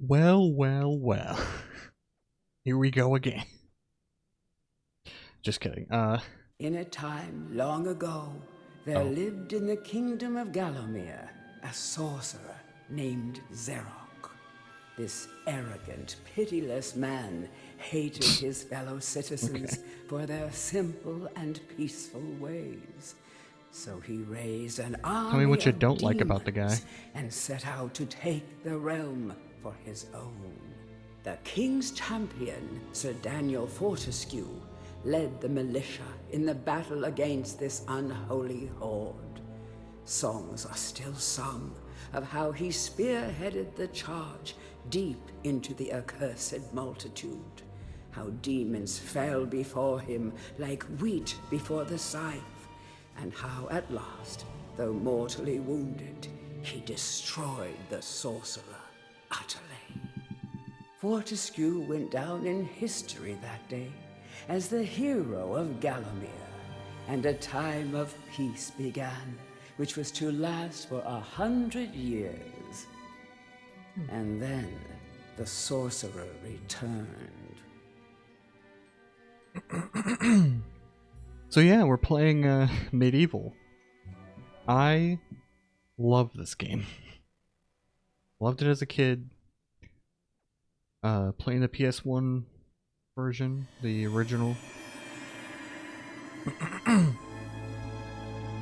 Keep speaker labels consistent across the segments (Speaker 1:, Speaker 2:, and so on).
Speaker 1: Well. Here we go again. Just kidding.
Speaker 2: In a time long ago, there lived in the kingdom of Gallowmere a sorcerer named Xerok. This arrogant, pitiless man hated his fellow citizens for their simple and peaceful ways. So he raised an army
Speaker 1: Tell me what you
Speaker 2: of
Speaker 1: don't like about the guy.
Speaker 2: demons and set out to take the realm for his own. The king's champion, Sir Daniel Fortescue, led the militia in the battle against this unholy horde. Songs are still sung of how he spearheaded the charge deep into the accursed multitude, how demons fell before him like wheat before the scythe, and how at last, though mortally wounded, he destroyed the sorcerer utterly. Fortescue went down in history that day as the hero of Gallowmere, and a time of peace began, which was to last for 100 years. And then the sorcerer returned.
Speaker 1: So yeah, we're playing MediEvil. I love this game. Loved it as a kid. Playing the PS1 version, the original.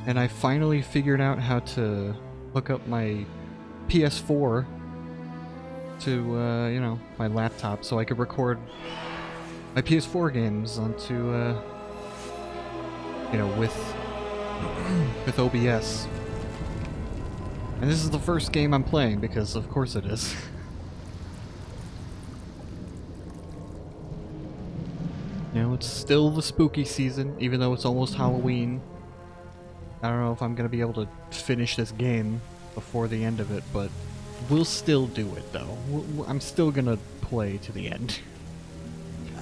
Speaker 1: And I finally figured out how to hook up my Ps4 to, you know, my laptop so I could record my PS4 games onto, you know, with OBS. And this is the first game I'm playing because of course it is. You know, it's still the spooky season, even though it's almost Halloween. I don't know if I'm gonna be able to finish this game before the end of it, but we'll still do it, though. I'm still gonna play to the end.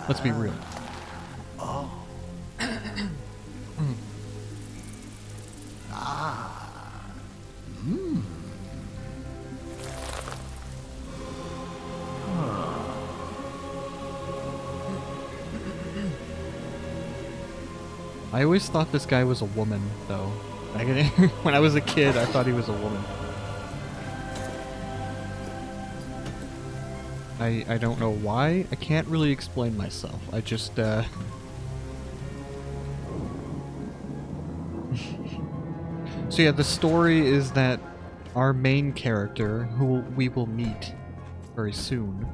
Speaker 1: Let's be real. I always thought this guy was a woman, though. When I was a kid, I thought he was a woman. I don't know why. I can't really explain myself. I just, So yeah, the story is that our main character, who we will meet very soon,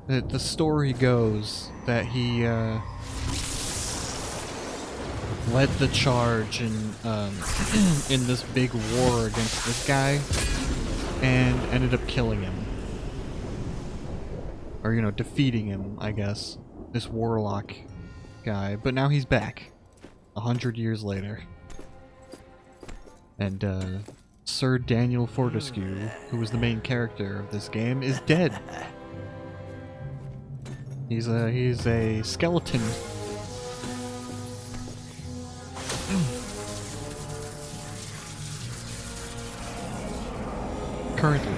Speaker 1: the story goes that he led the charge in in this big war against this guy and ended up killing him, or you know, defeating him, I guess, this warlock guy. But now he's back 100 years later, and Sir Daniel Fortescue, who was the main character of this game, is dead. He's a skeleton. Currently.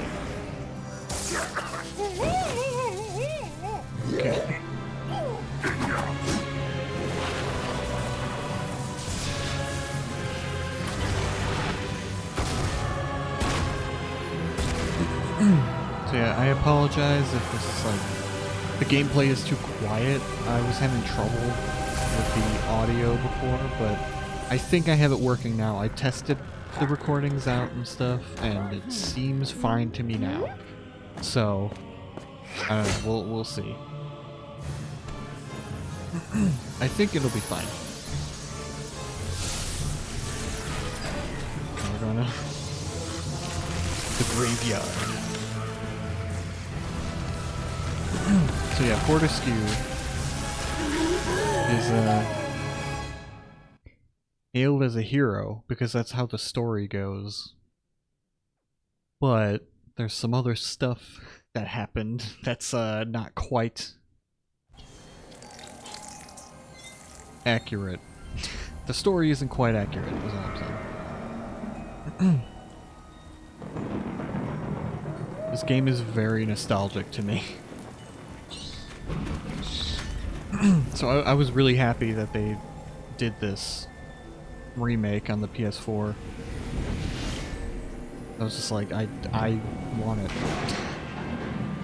Speaker 1: Okay. So yeah, I apologize if this is like, the gameplay is too quiet. I was having trouble with the audio before, but I think I have it working now. I tested the recordings out and stuff, and it seems fine to me now. So, I don't know, we'll see. I think it'll be fine. We're gonna... the graveyard. So yeah, Fortescue is hailed as a hero because that's how the story goes. But there's some other stuff that happened that's not quite accurate. The story isn't quite accurate, is all I'm This game is very nostalgic to me. So I was really happy that they did this remake on the PS4. I was just like, I want it.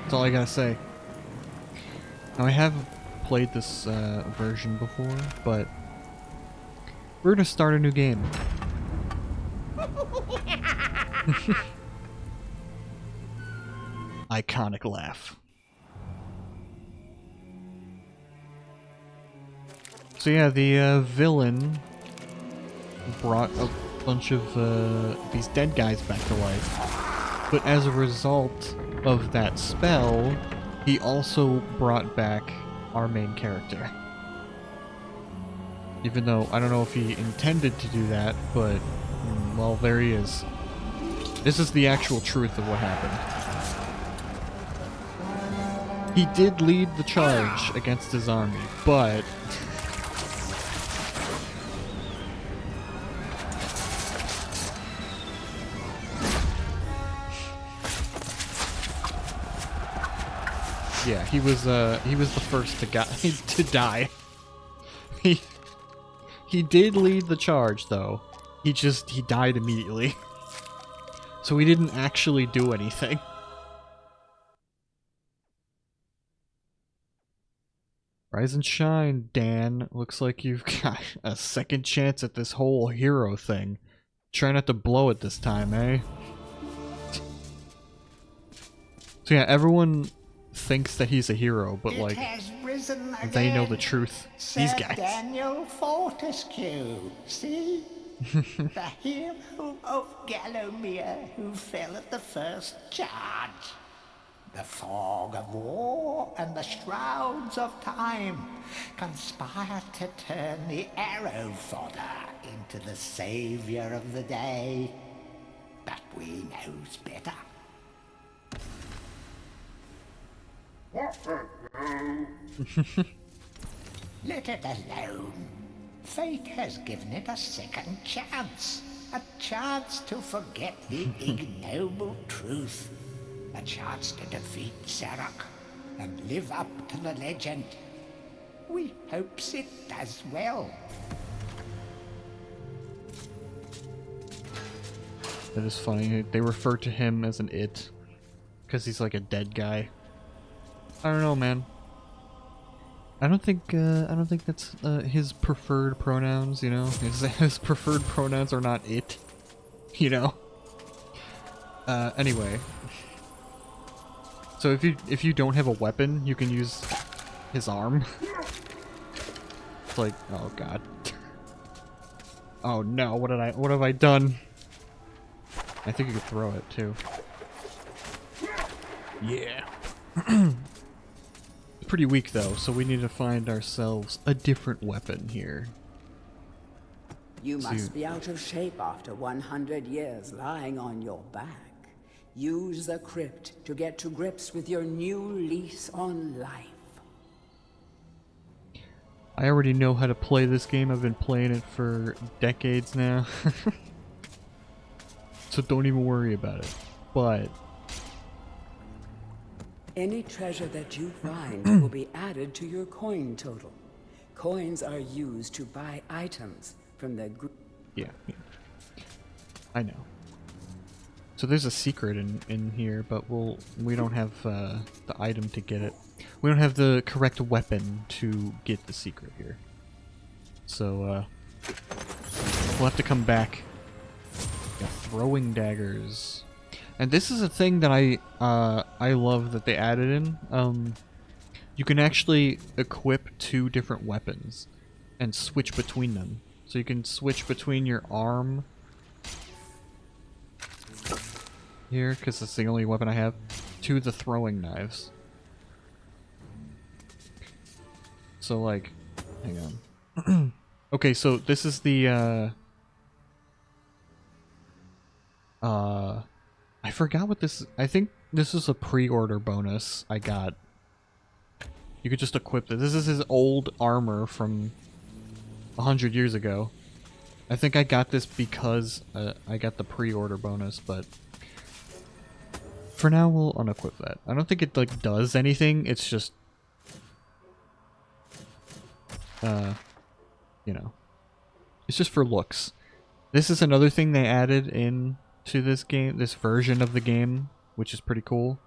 Speaker 1: That's all I gotta say. Now I have played this version before, but we're gonna start a new game. Iconic laugh. So yeah, the villain brought a bunch of these dead guys back to life. But as a result of that spell, he also brought back our main character. Even though I don't know if he intended to do that, but well, there he is. This is the actual truth of what happened. He did lead the charge against his army, but yeah, he was the first to die. He did lead the charge though. He died immediately. So he didn't actually do anything. Rise and shine, Dan. Looks like you've got a second chance at this whole hero thing. Try not to blow it this time, eh? So yeah, everyone thinks that he's a hero, but like, they know the truth. These guys.
Speaker 3: Daniel Fortescue, see? The hero of Gallowmere who fell at the first charge. The fog of war and the shrouds of time conspire to turn the arrow fodder into the savior of the day. But we knows better. Let it alone. Fate has given it a second chance. A chance to forget the ignoble truth. A chance to defeat Zarok and live up to the legend. We hopes it does well.
Speaker 1: That is funny. They refer to him as an it because he's like a dead guy. I don't know, man. I don't think that's his preferred pronouns. You know, his preferred pronouns are not it. You know. Anyway. So if you don't have a weapon, you can use his arm. It's like, oh god. Oh no, what have I done? I think you could throw it too. Yeah. Pretty weak though, so we need to find ourselves a different weapon here.
Speaker 2: You must be out of shape after 100 years lying on your back. Use the crypt to get to grips with your new lease on life.
Speaker 1: I already know how to play this game. I've been playing it for decades now. So don't even worry about it. But
Speaker 2: any treasure that you find will be added to your coin total. Coins are used to buy items from the group.
Speaker 1: Yeah. I know. So there's a secret in here, but we don't have the item to get it. We don't have the correct weapon to get the secret here. So we'll have to come back. Yeah, throwing daggers. And this is a thing that I love that they added in. You can actually equip 2 different weapons and switch between them. So you can switch between your arm here, because it's the only weapon I have, to the throwing knives. So like, hang on. Okay, so this is the I forgot what this, I think this is a pre-order bonus I got. You could just equip it. This is his old armor from 100 years ago. I think I got this because I got the pre-order bonus, but for now we'll unequip that. I don't think it like does anything. It's just, you know, it's just for looks. This is another thing they added in to this game, this version of the game, which is pretty cool.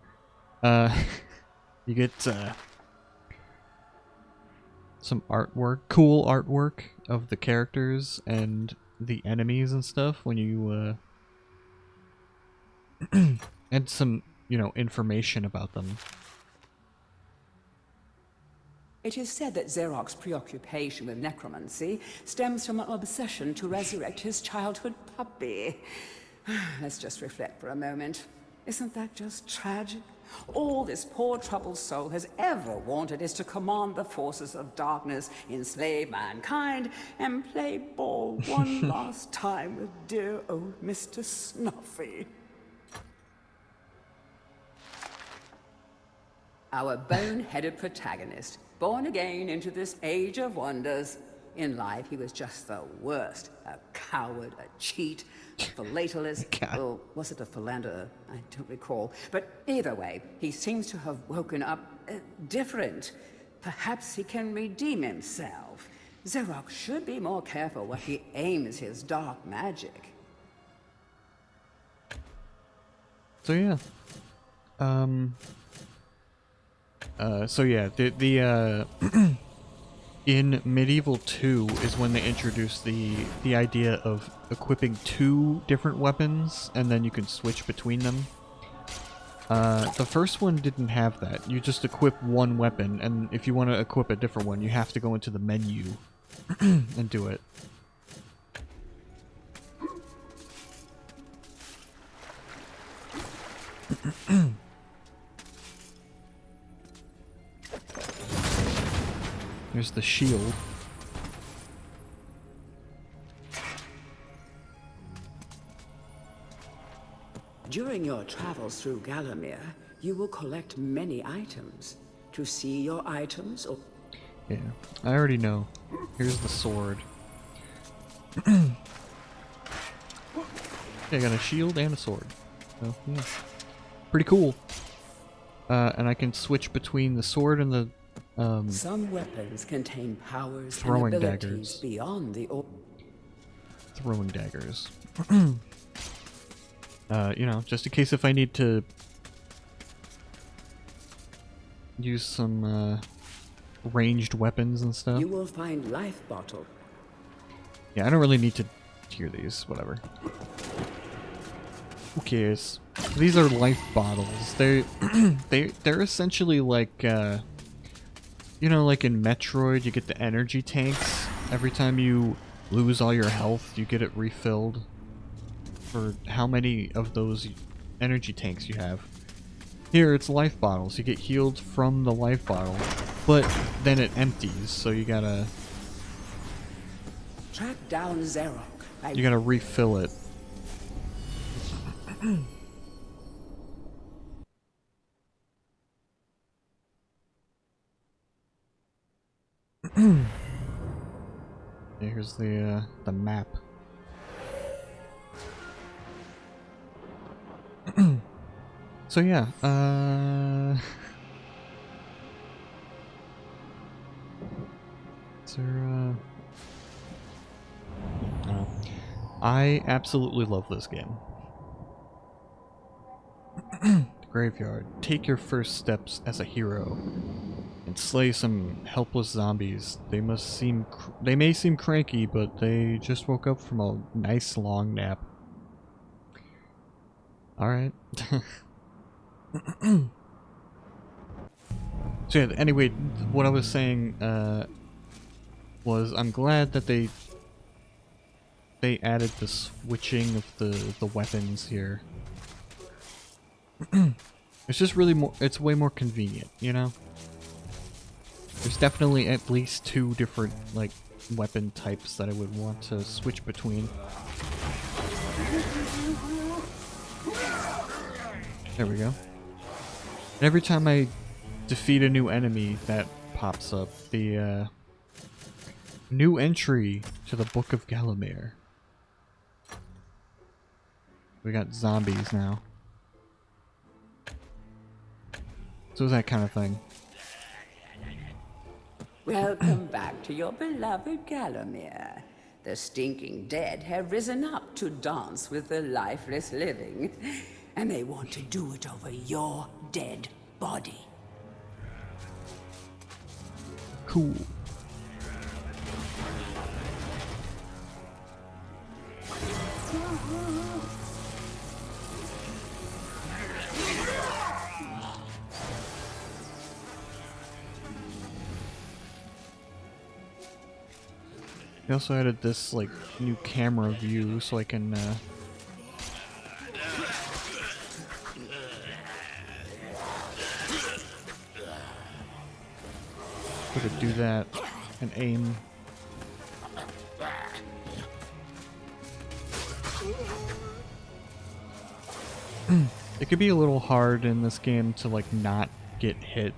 Speaker 1: You get some artwork, cool artwork of the characters and the enemies and stuff when you and some, you know, information about them.
Speaker 2: It is said that Xeroc's preoccupation with necromancy stems from an obsession to resurrect his childhood puppy. Let's just reflect for a moment. Isn't that just tragic? All this poor troubled soul has ever wanted is to command the forces of darkness, enslave mankind, and play ball one last time with dear old Mr. Snuffy. Our bone-headed protagonist, born again into this age of wonders. In life, he was just the worst. A coward, a cheat, a philatelist, or was it a philanderer? I don't recall. But either way, he seems to have woken up different. Perhaps he can redeem himself. Xerox should be more careful where he aims his dark magic.
Speaker 1: So yeah. So yeah, the in MediEvil 2 is when they introduced the idea of equipping 2 different weapons and then you can switch between them. The first one didn't have that. You just equip one weapon, and if you want to equip a different one, you have to go into the menu and do it. There's the shield.
Speaker 2: During your travels through Gallowmere, you will collect many items. To see your items or...
Speaker 1: Yeah, I already know. Here's the sword. I got a shield and a sword. So, yeah. Pretty cool. And I can switch between the sword and the
Speaker 2: some weapons contain powers
Speaker 1: throwing
Speaker 2: and abilities
Speaker 1: daggers.
Speaker 2: Beyond the
Speaker 1: Throwing daggers. You know, just in case if I need to use some ranged weapons and stuff.
Speaker 2: You will find life bottle.
Speaker 1: Yeah, I don't really need to hear these. Whatever. Who cares? These are life bottles. They're essentially like you know, like in Metroid, you get the energy tanks. Every time you lose all your health, you get it refilled for how many of those energy tanks you have. Here, it's life bottles. You get healed from the life bottle, but then it empties, so you gotta...
Speaker 2: Track down Xerox.
Speaker 1: You gotta refill it. Here's the map. So yeah, is there, I absolutely love this game. The graveyard. Take your first steps as a hero and slay some helpless zombies. They may seem cranky, but they just woke up from a nice long nap. Alright. So yeah, anyway, what I was saying was I'm glad that they added the switching of the weapons here. It's just really it's way more convenient, you know? There's definitely at least 2 different, like, weapon types that I would want to switch between. There we go. And every time I defeat a new enemy, that pops up. The, new entry to the Book of Gallowmere. We got zombies now. So that kind of thing.
Speaker 2: Welcome back to your beloved Gallowmere. The stinking dead have risen up to dance with the lifeless living, and they want to do it over your dead body.
Speaker 1: Cool. They also added this like new camera view so I can could do that and aim. It could be a little hard in this game to like not get hit,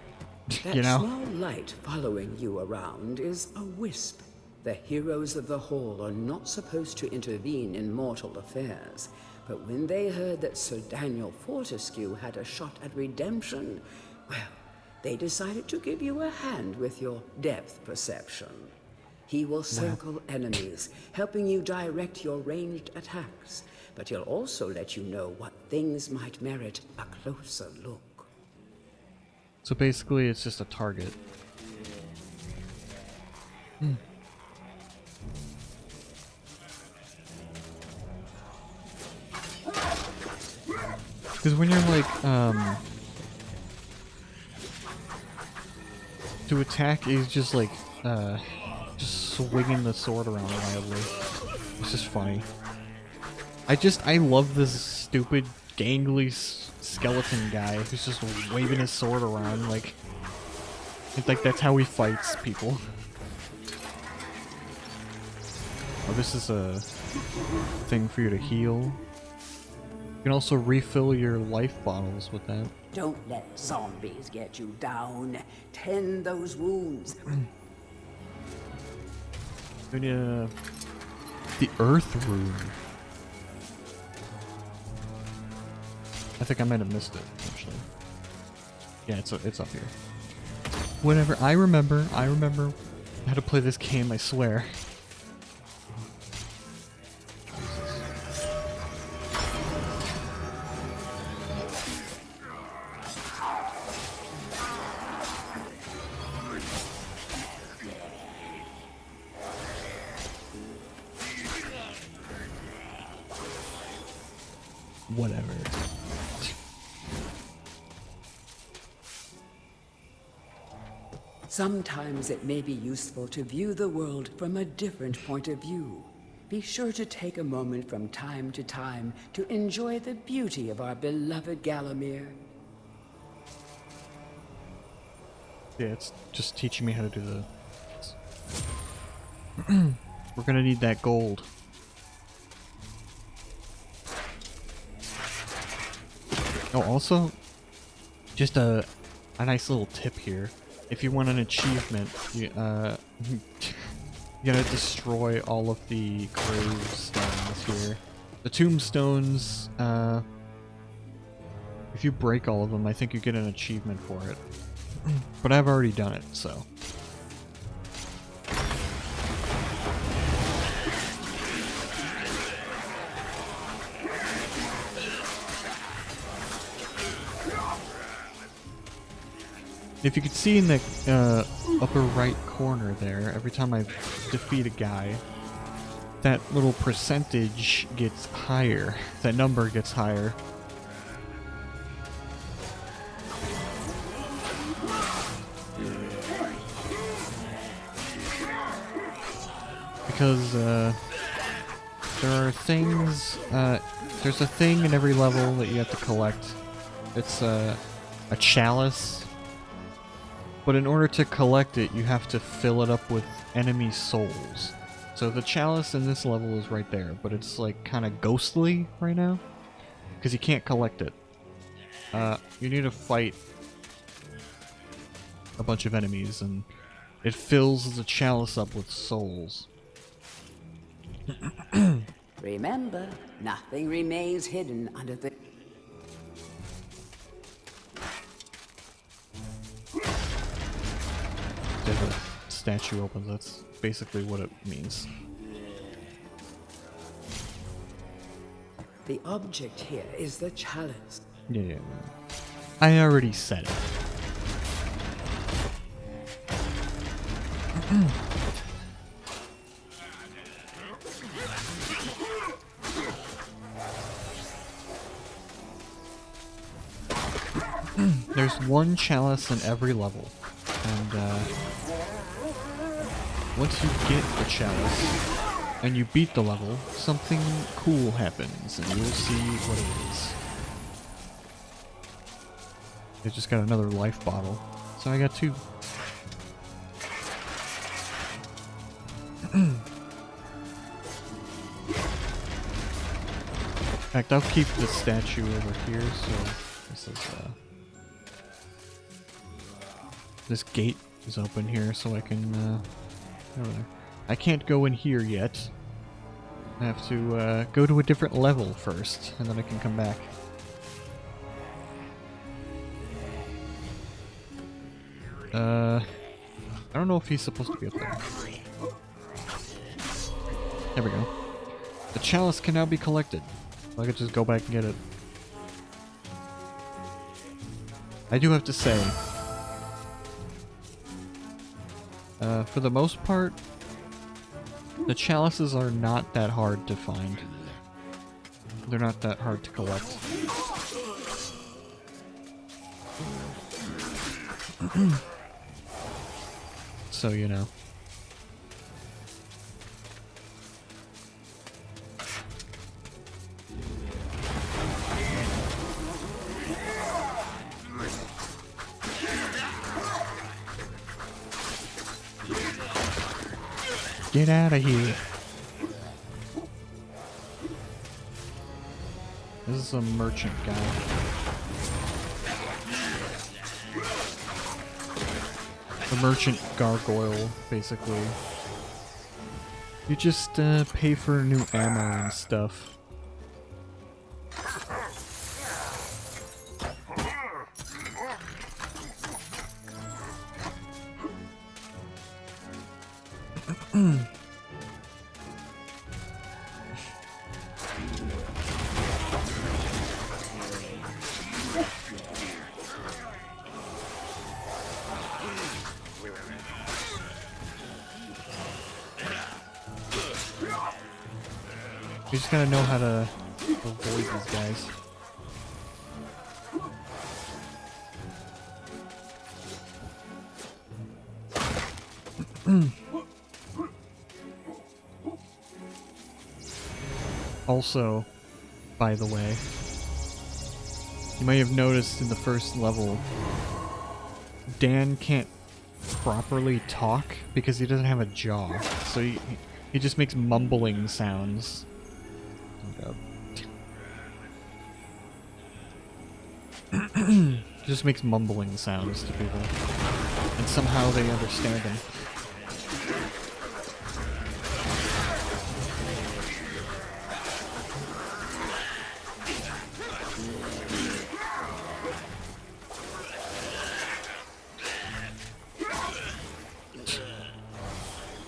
Speaker 2: That
Speaker 1: you know?
Speaker 2: small light following you around is a wisp. The heroes of the Hall are not supposed to intervene in mortal affairs, but when they heard that Sir Daniel Fortescue had a shot at redemption, well, they decided to give you a hand with your depth perception. He will circle enemies, helping you direct your ranged attacks, but he'll also let you know what things might merit a closer look.
Speaker 1: So basically it's just a target. Because when you're like, to attack is just like, just swinging the sword around wildly. It's just funny. I love this stupid, gangly skeleton guy who's just waving his sword around like, it's like that's how he fights people. Oh, this is a thing for you to heal. You can also refill your life bottles with that.
Speaker 2: Don't let zombies get you down. Tend those wounds.
Speaker 1: We need the Earth Rune. I think I might have missed it, actually. Yeah, it's up here. Whatever, I remember how to play this game, I swear. Whatever.
Speaker 2: Sometimes it may be useful to view the world from a different point of view. Be sure to take a moment from time to time to enjoy the beauty of our beloved Gallowmere.
Speaker 1: Yeah, it's just teaching me how to do the... We're gonna need that gold. Oh, also, just a nice little tip here. If you want an achievement, you gotta destroy all of the gravestones here. The tombstones, if you break all of them, I think you get an achievement for it. But I've already done it, so. If you could see in the upper right corner there, every time I defeat a guy, that little percentage gets higher. That number gets higher. Because there are things, there's a thing in every level that you have to collect. It's a chalice. But in order to collect it, you have to fill it up with enemy souls. So the chalice in this level is right there, but it's like kind of ghostly right now, because you can't collect it. You need to fight a bunch of enemies, and it fills the chalice up with souls.
Speaker 2: Remember, nothing remains hidden under the...
Speaker 1: If a statue opens, that's basically what it means.
Speaker 2: The object here is the chalice.
Speaker 1: Yeah. I already said it. There's one chalice in every level, and once you get the chalice and you beat the level, something cool happens, and you'll see what it is. I just got another life bottle, so I got 2. In fact, I'll keep the statue over here, so this is, this gate is open here, so I can, over there. I can't go in here yet. I have to, go to a different level first, and then I can come back. I don't know if he's supposed to be up there. There we go. The chalice can now be collected. I could just go back and get it. I do have to say, for the most part, the chalices are not that hard to find. They're not that hard to collect. So, you know. Get out of here. This is a merchant guy. A merchant gargoyle, basically. You just pay for new ammo and stuff. You just gotta know how to avoid these guys. Also, by the way, you might have noticed in the first level, Dan can't properly talk because he doesn't have a jaw. So he just makes mumbling sounds. Oh God. Just makes mumbling sounds to people. And somehow they understand him.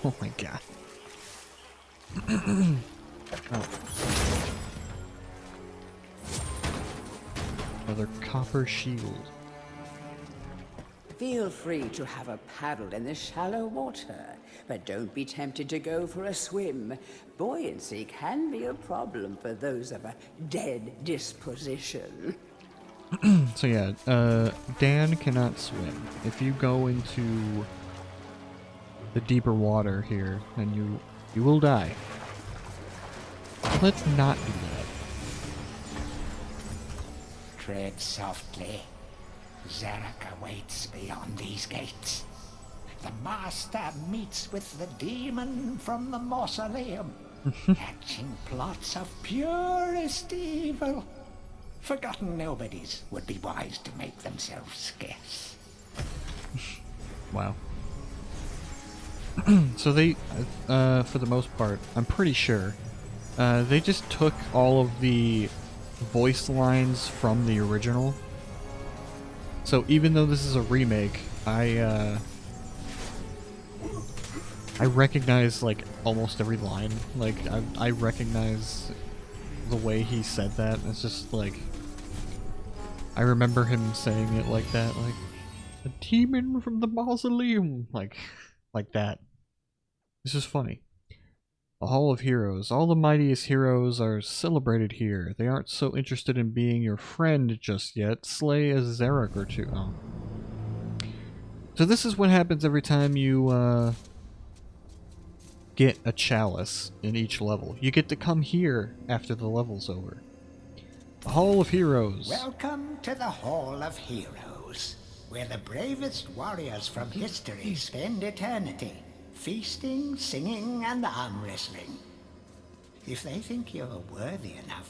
Speaker 1: Oh my God. Oh. Another copper shield.
Speaker 2: Feel free to have a paddle in the shallow water, but don't be tempted to go for a swim. Buoyancy can be a problem for those of a dead disposition.
Speaker 1: So yeah, Dan cannot swim. If you go into the deeper water here, then you will die. Let's not do that.
Speaker 3: Tread softly. Zarek awaits beyond these gates. The master meets with the demon from the mausoleum, hatching plots of purest evil. Forgotten nobodies would be wise to make themselves scarce.
Speaker 1: Wow. So they, for the most part, I'm pretty sure, They just took all of the voice lines from the original. So even though this is a remake, I recognize like almost every line. Like I recognize the way he said that. It's just like I remember him saying it like that, like a demon from the mausoleum, like that. This is funny. A Hall of Heroes. All the mightiest heroes are celebrated here. They aren't so interested in being your friend just yet. Slay a Zarek or two. Oh. So this is what happens every time you get a chalice in each level. You get to come here after the level's over. The Hall of Heroes.
Speaker 3: Welcome to the Hall of Heroes, where the bravest warriors from history spend eternity, feasting, singing, and arm wrestling. If they think you're worthy enough,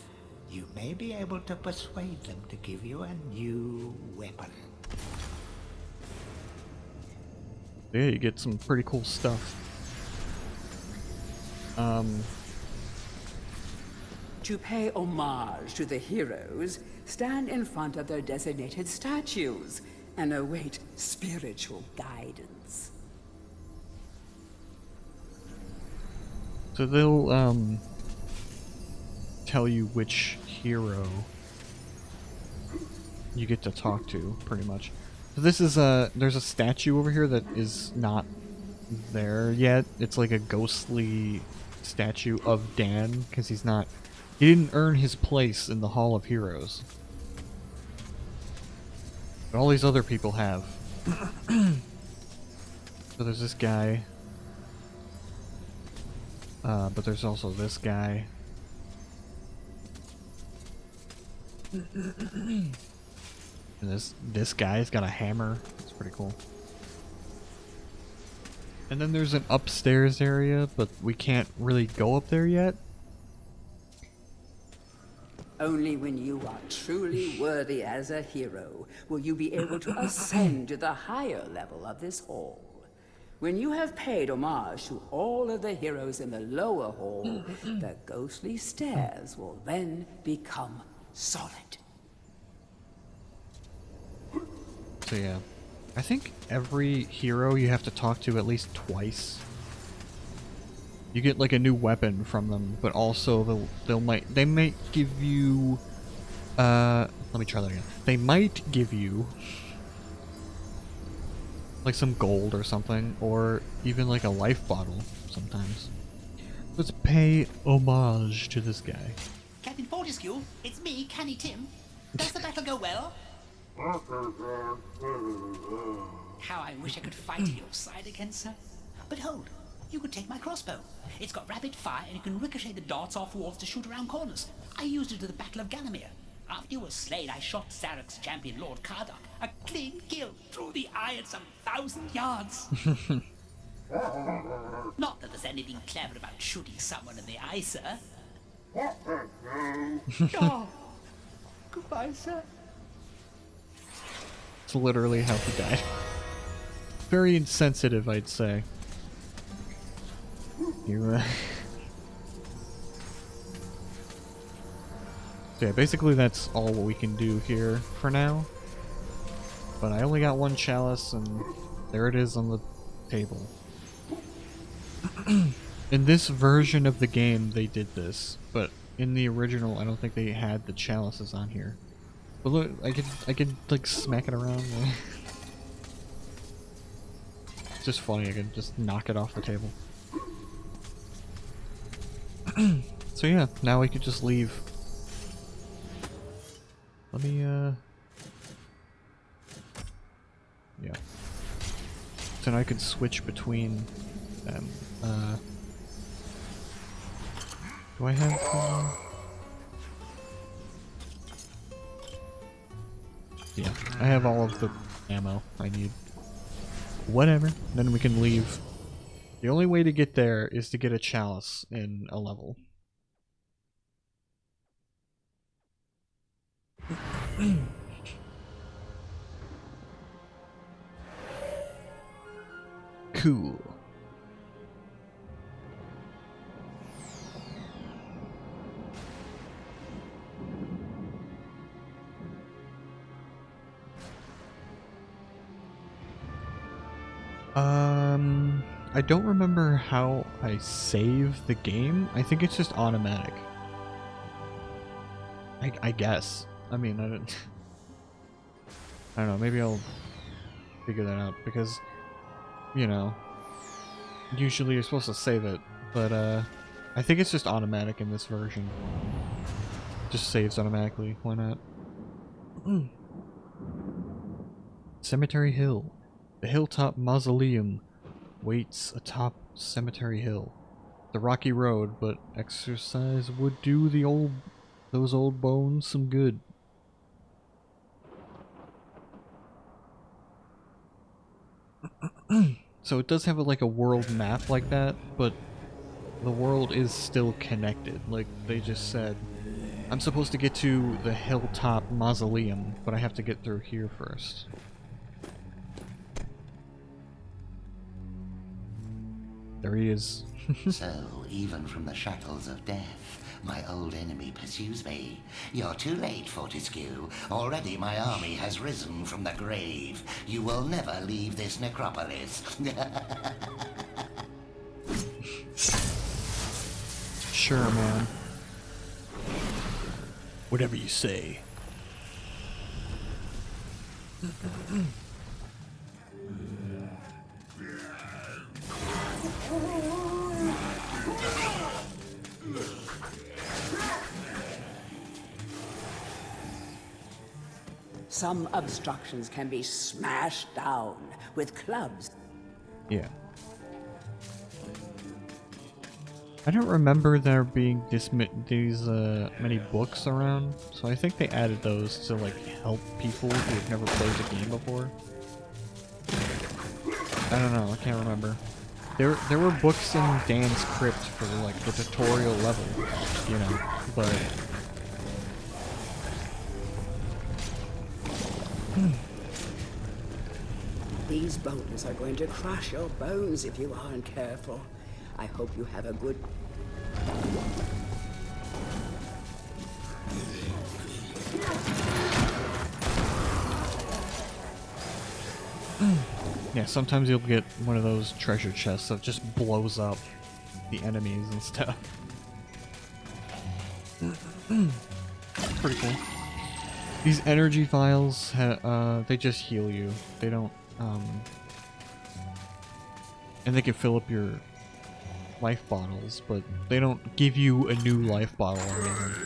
Speaker 3: you may be able to persuade them to give you a new weapon.
Speaker 1: Yeah, you get some pretty cool stuff.
Speaker 2: To pay homage to the heroes, stand in front of their designated statues and await spiritual guidance.
Speaker 1: So they'll tell you which hero you get to talk to, pretty much. So this is there's a statue over here that is not there yet. It's like a ghostly statue of Dan, because he didn't earn his place in the Hall of Heroes. But all these other people have. So there's this guy. But there's also this guy. And this guy's got a hammer. It's pretty cool. And then there's an upstairs area, but we can't really go up there yet.
Speaker 2: Only when you are truly worthy as a hero will you be able to ascend to the higher level of this hall. When you have paid homage to all of the heroes in the lower hall, the ghostly stairs will then become solid.
Speaker 1: So yeah, I think every hero you have to talk to at least twice. You get like a new weapon from them, but also they might give you let me try that again. They might give you like some gold or something, or even like a life bottle sometimes. Let's pay homage to this guy.
Speaker 4: Captain Fortescue, it's me, Canny Tim. Does the battle go well? How I wish I could fight at your side again, sir. But hold, you could take my crossbow. It's got rapid fire and you can ricochet the darts off walls to shoot around corners. I used it at the Battle of Gallowmere. After you were slain, I shot Zarek's champion, Lord Kardok. A clean kill through the eye at some 1,000 yards. Not that there's anything clever about shooting someone in the eye, sir. Oh, goodbye, sir.
Speaker 1: It's literally how he died. Very insensitive, I'd say. You, So yeah, basically that's all we can do here for now. But I only got one chalice, and there it is on the table. In this version of the game, they did this, but in the original, I don't think they had the chalices on here. But look, I could like smack it around. It's just funny. I can just knock it off the table. So yeah, now we could just leave. Let me yeah. So now I could switch between them. Do I have yeah, I have all of the ammo I need. Whatever. Then we can leave. The only way to get there is to get a chalice in a level. Cool. I don't remember how I save the game. I think it's just automatic. I guess. I mean, I don't know, maybe I'll figure that out because, you know, usually you're supposed to save it, but I think it's just automatic in this version. Just saves automatically. Why not? Cemetery Hill. The hilltop mausoleum waits atop Cemetery Hill. The rocky road, but exercise would do those old bones some good. So it does have like a world map like that, but the world is still connected. Like they just said, I'm supposed to get to the hilltop mausoleum, but I have to get through here first. There he is.
Speaker 3: So, even from the shackles of death, my old enemy pursues me. You're too late, Fortescue. Already my army has risen from the grave. You will never leave this necropolis.
Speaker 1: Sure, man. Whatever you say.
Speaker 2: Some obstructions can be smashed down with clubs.
Speaker 1: Yeah. I don't remember there being these many books around, so I think they added those to like help people who have never played the game before. I don't know, I can't remember. There were books in Dan's crypt for like the tutorial level, you know, but
Speaker 2: These boulders are going to crush your bones if you aren't careful. I hope you have a good...
Speaker 1: yeah, sometimes you'll get one of those treasure chests that just blows up the enemies and stuff. Pretty cool. These energy vials, they just heal you. They don't, and they can fill up your life bottles, but they don't give you a new life bottle or anything.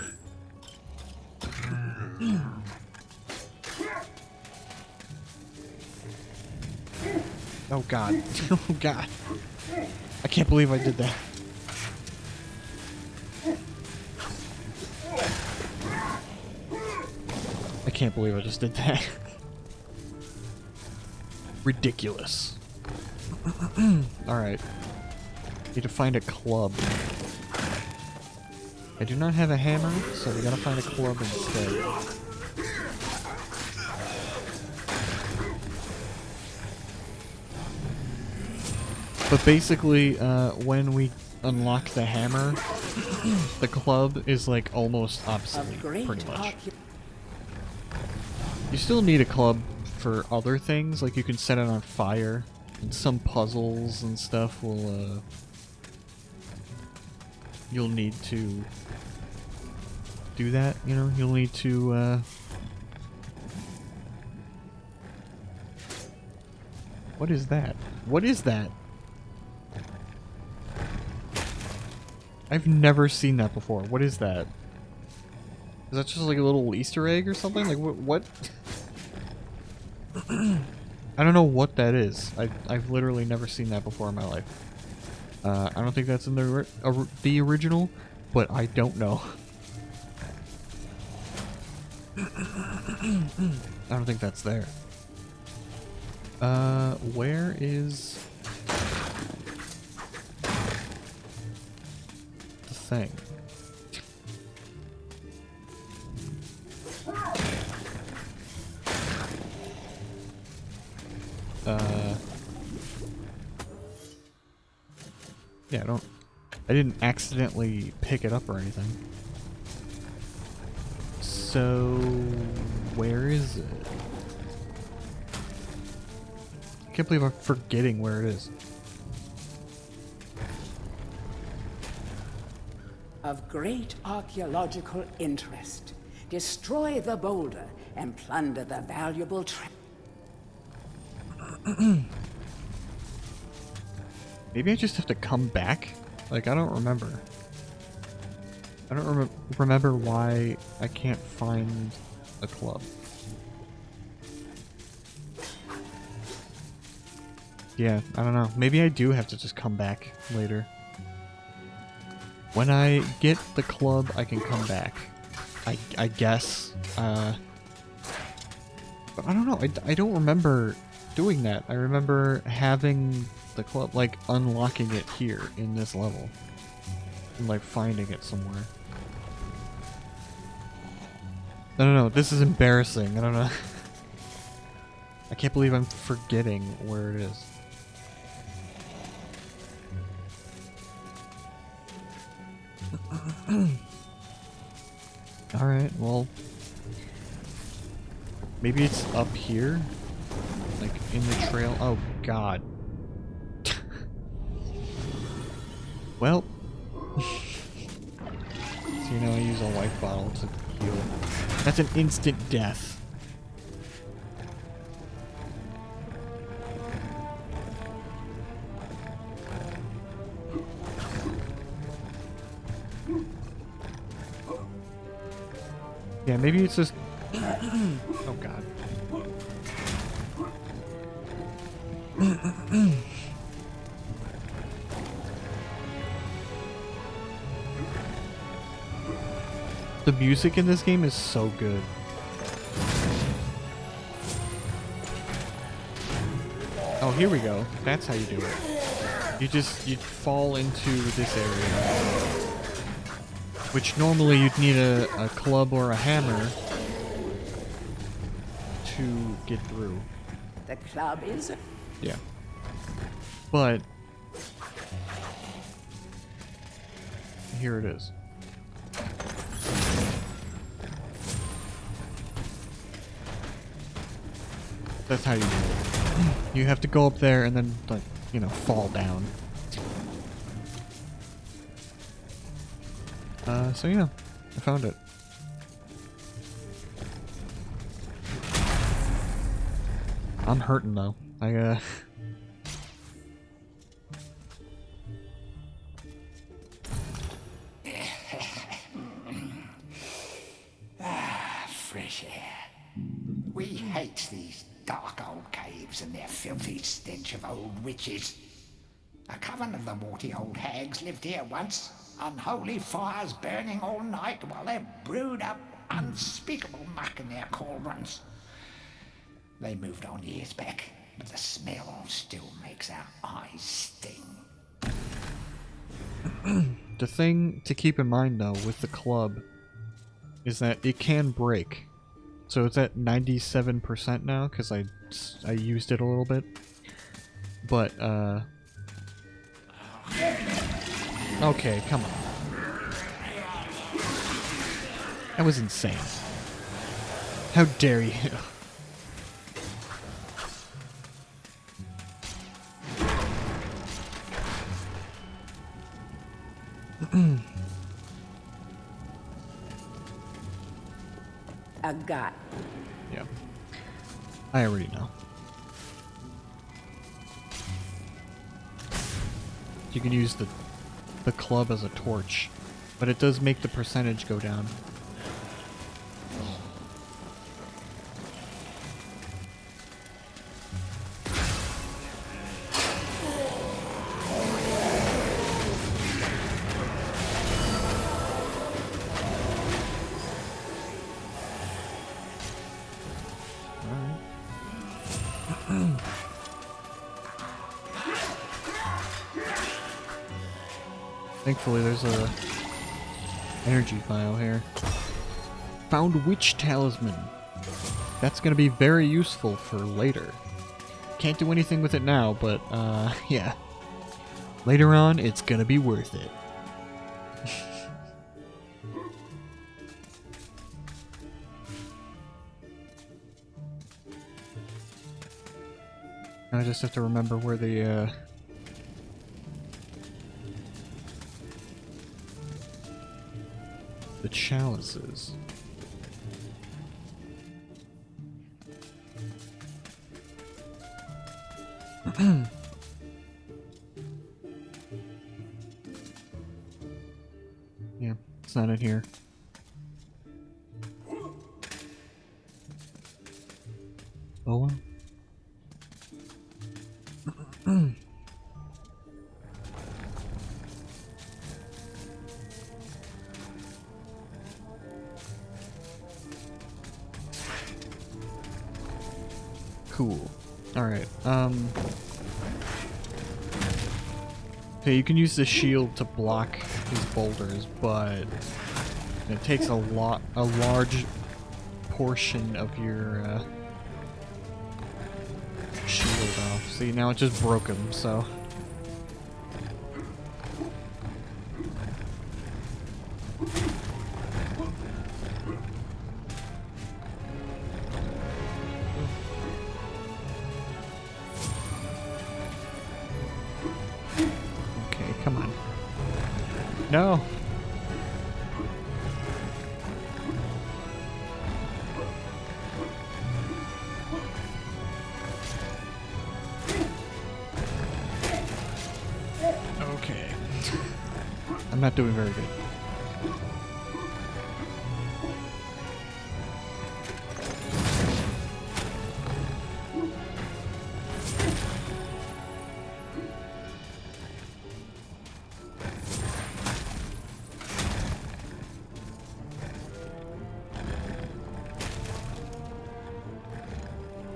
Speaker 1: Oh god. Oh god. I can't believe I did that. I can't believe I just did that. Ridiculous. Alright. Need to find a club. I do not have a hammer, so we gotta find a club instead. But basically, when we unlock the hammer, the club is like almost obsolete, pretty much. You still need a club for other things, like you can set it on fire, and some puzzles and stuff will, you'll need to do that, you know? You'll need to, what is that? What is that? I've never seen that before. What is that? Is that just like a little Easter egg or something? Like, what? I don't know what that is. I've literally never seen that before in my life. I don't think that's in the original, but I don't know. I don't think that's there. Where is the thing? Yeah, I didn't accidentally pick it up or anything. So, where is it? can't believe I'm forgetting where it is.
Speaker 2: Of great archaeological interest. Destroy the boulder and plunder the valuable
Speaker 1: Maybe I just have to come back? Like, I don't remember. I don't remember why I can't find a club. Yeah, I don't know. Maybe I do have to just come back later. When I get the club, I can come back. I guess. But I don't know. I don't remember doing that. I remember having the club, like, unlocking it here in this level. And, like, finding it somewhere. I don't know. This is embarrassing. I don't know. I can't believe I'm forgetting where it is. Alright, well... maybe it's up here? Like, in the trail? Oh, God. Well... so, you know, I use a life bottle to heal. That's an instant death. Yeah, maybe it's just... oh, God. The music in this game is so good. Oh, here we go. That's how you do it. You fall into this area. Which normally you'd need a club or a hammer to get through.
Speaker 2: The club is...
Speaker 1: Yeah. But... here it is. That's how you do it. You have to go up there and then, like, you know, fall down. So yeah, I found it. I'm hurting though.
Speaker 3: Fresh air. We hate these dark old caves and their filthy stench of old witches. A coven of the warty old hags lived here once. Unholy fires burning all night while they brewed up unspeakable muck in their cauldrons. They moved on years back, but the smell still makes our eyes sting.
Speaker 1: The thing to keep in mind though with the club is that it can break. So it's at 97% now because I used it a little bit. But okay, come on. That was insane. How dare you?
Speaker 2: A gut.
Speaker 1: Yeah. I already know. You can use the club as a torch, but it does make the percentage go down. Thankfully, there's a energy vial here. Found witch talisman. That's gonna be very useful for later. Can't do anything with it now, but yeah. Later on, it's gonna be worth it. I just have to remember where the chalice is. Yeah, it's not in here. Oh well. Cool. Alright, okay, you can use the shield to block these boulders, but it takes a large portion of your, shield off. See, now it just broke him, so... Okay, come on. No! Okay. I'm not doing very good.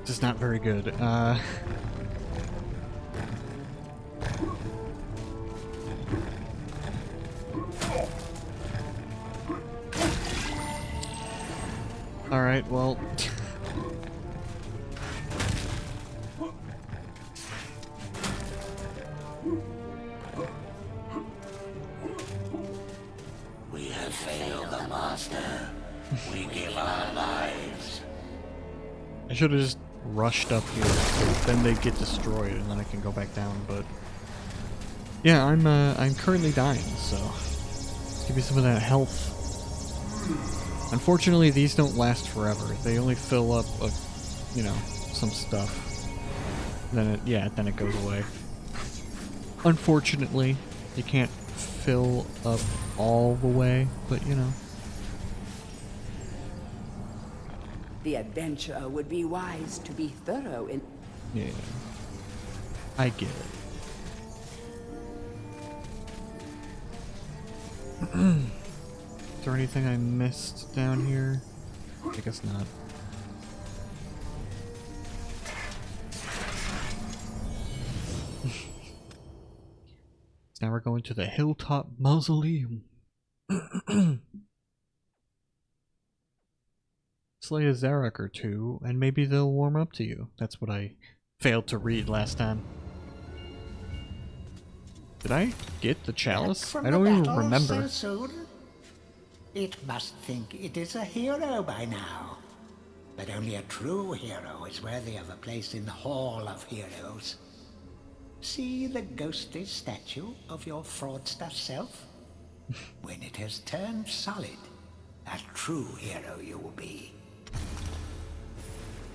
Speaker 1: This is not very good. Alright, well...
Speaker 3: We have failed the master. We give our lives.
Speaker 1: I should have just rushed up here, so then they get destroyed and then I can go back down, but... Yeah, I'm currently dying, so... Let's give me some of that health. Unfortunately, these don't last forever. They only fill up, you know, some stuff. Then it goes away. Unfortunately, you can't fill up all the way, but you know.
Speaker 2: The adventurer would be wise to be thorough in...
Speaker 1: Yeah. I get it. Is there anything I missed down here? I guess not. Now we're going to the Hilltop Mausoleum. Slay a Zarek or two, and maybe they'll warm up to you. That's what I failed to read last time. Did I get the chalice? I don't even remember.
Speaker 3: So soon? It must think it is a hero by now. But only a true hero is worthy of a place in the Hall of Heroes. See the ghostly statue of your fraudster self? When it has turned solid, a true hero you will be.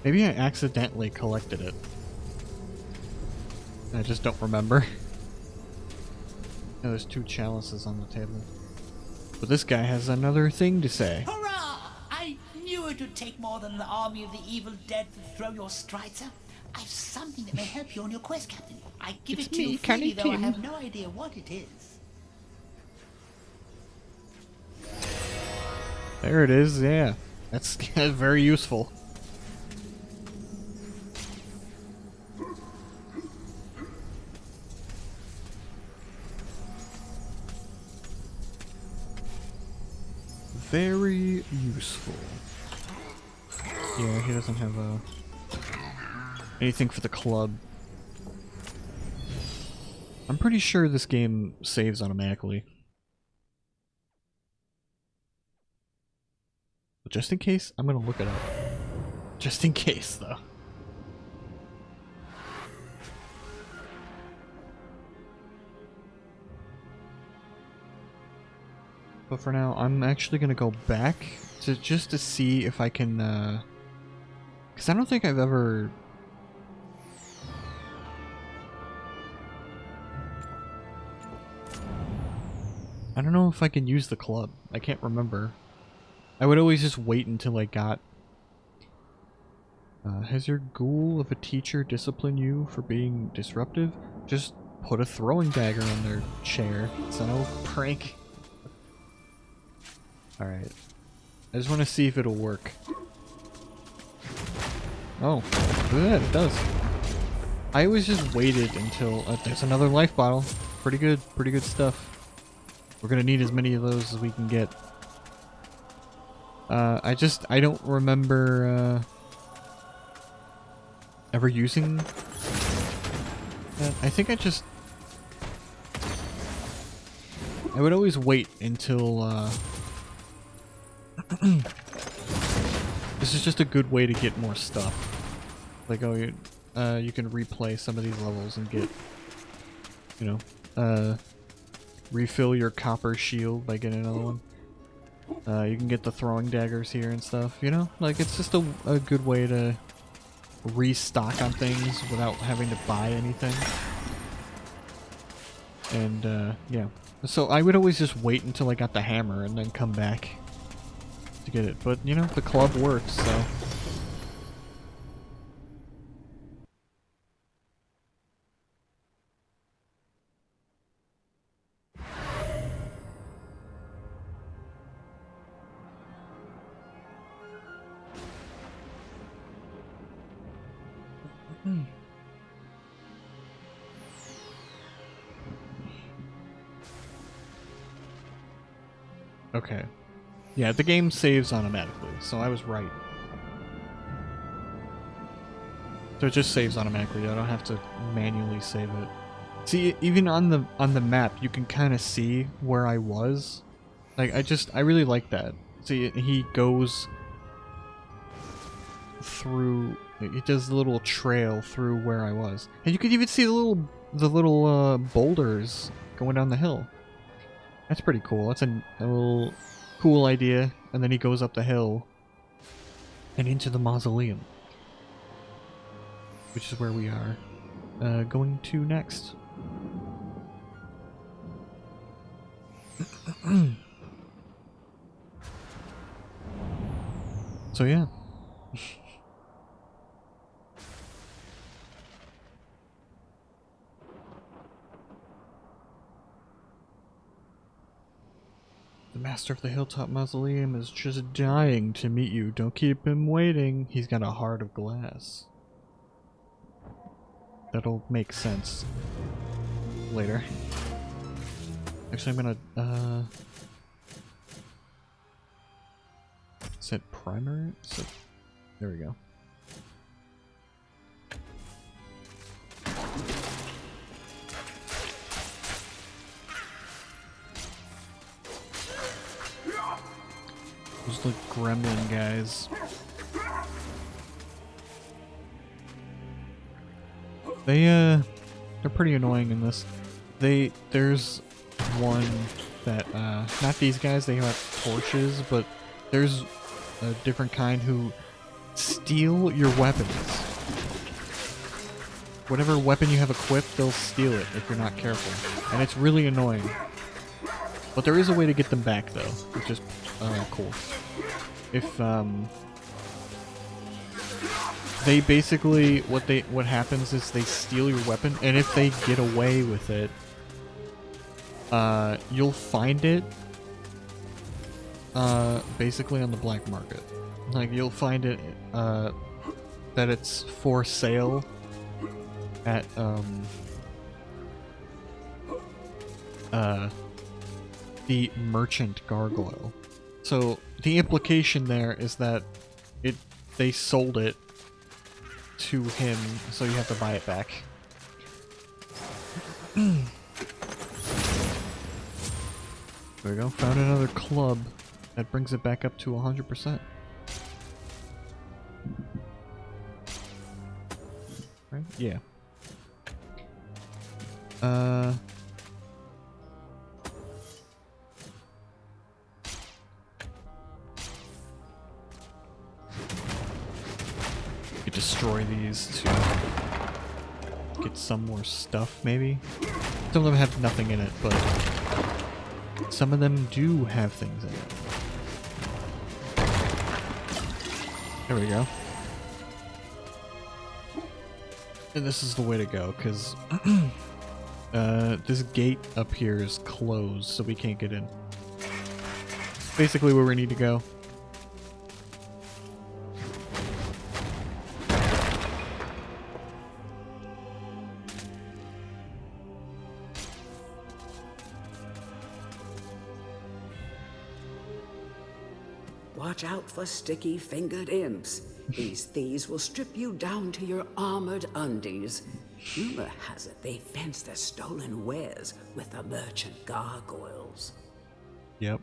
Speaker 1: Maybe I accidentally collected it. I just don't remember. Now there's two chalices on the table. But this guy has another thing to say.
Speaker 4: Hurrah! I knew it would take more than the army of the evil dead to throw your strider. I've something that may help you on your quest, Captain. I give it to you freely, though I have no idea what it is.
Speaker 1: There it is, yeah. That's very useful. Very useful. Yeah, he doesn't have anything for the club. I'm pretty sure this game saves automatically. But just in case, I'm gonna look it up. Just in case, though. But for now, I'm actually gonna go back to just to see if I can, because I don't think I've ever... I don't know if I can use the club. I can't remember. I would always just wait until I got... has your ghoul of a teacher disciplined you for being disruptive? Just put a throwing dagger on their chair. It's no prank. Alright. I just want to see if it'll work. Oh, look at that, it does. I always just waited until... there's another life bottle. Pretty good stuff. We're gonna need as many of those as we can get. I don't remember, ever using that. I think I would always wait until, this is just a good way to get more stuff. Like, oh, you can replay some of these levels and get, you know, refill your copper shield by getting another one. You can get the throwing daggers here and stuff, you know? Like, it's just a good way to restock on things without having to buy anything. And, yeah. So I would always just wait until I got the hammer and then come back to get it. But, you know, the club works, so... Okay. Yeah, the game saves automatically, so I was right. So it just saves automatically. I don't have to manually save it. See, even on the map, you can kind of see where I was. Like, I really like that. See, he goes through. It does a little trail through where I was, and you could even see the little boulders going down the hill. That's pretty cool. That's a little cool idea. And then he goes up the hill and into the mausoleum, which is where we are going to next. So yeah. The master of the Hilltop Mausoleum is just dying to meet you. Don't keep him waiting. He's got a heart of glass. That'll make sense later. Actually, I'm gonna, set primer? So, there we go. Those look gremlin guys. They're pretty annoying in this. There's one that, not these guys, they have torches, but there's a different kind who steal your weapons. Whatever weapon you have equipped, they'll steal it if you're not careful. And it's really annoying. But there is a way to get them back, though, which is cool. If they basically what happens is they steal your weapon, and if they get away with it, you'll find it basically on the black market. Like, you'll find it that it's for sale at the merchant gargoyle. So the implication there is that they sold it to him, so you have to buy it back. There we go. Found another club. That brings it back up to 100%. Right? Yeah. could destroy these to get some more stuff, maybe? Some of them have nothing in it, but some of them do have things in it. There we go. And this is the way to go, because this gate up here is closed, so we can't get in. Basically where we need to go.
Speaker 2: Watch out for sticky-fingered imps. These thieves will strip you down to your armored undies. Rumor has it they fence their stolen wares with the merchant gargoyles.
Speaker 1: Yep.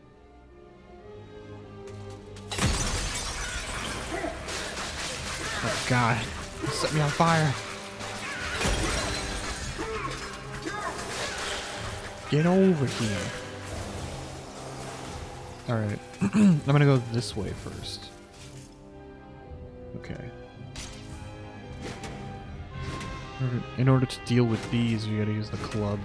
Speaker 1: Oh god, you set me on fire. Get over here. Alright, I'm gonna go this way first. Okay. In order to deal with these, you gotta use the club.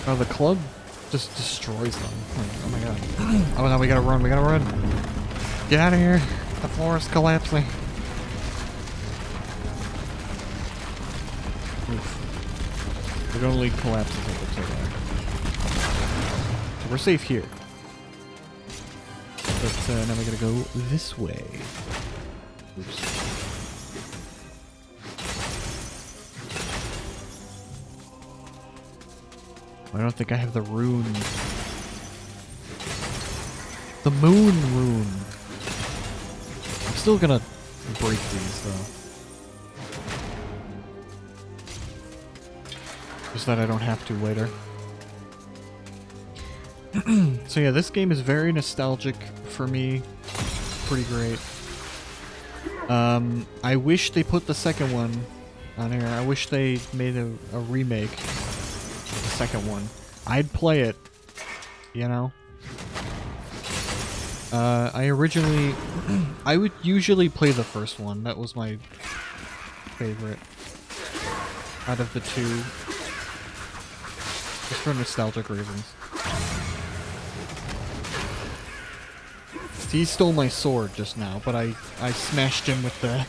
Speaker 1: Oh, the club just destroys them. Oh my god. Oh no, we gotta run, we gotta run. Get out of here. The floor is collapsing. Oof. It only collapses if it's okay. So we're safe here. But now we gotta go this way. Oops. I don't think I have the rune. The moon rune. I'm still gonna break these though. Just that I don't have to later. So yeah, this game is very nostalgic for me. Pretty great. I wish they put the second one on here. I wish they made a remake. Second one. I'd play it, you know. I originally I would usually play the first one. That was my favorite out of the two, just for nostalgic reasons. He stole my sword just now, but I smashed him with the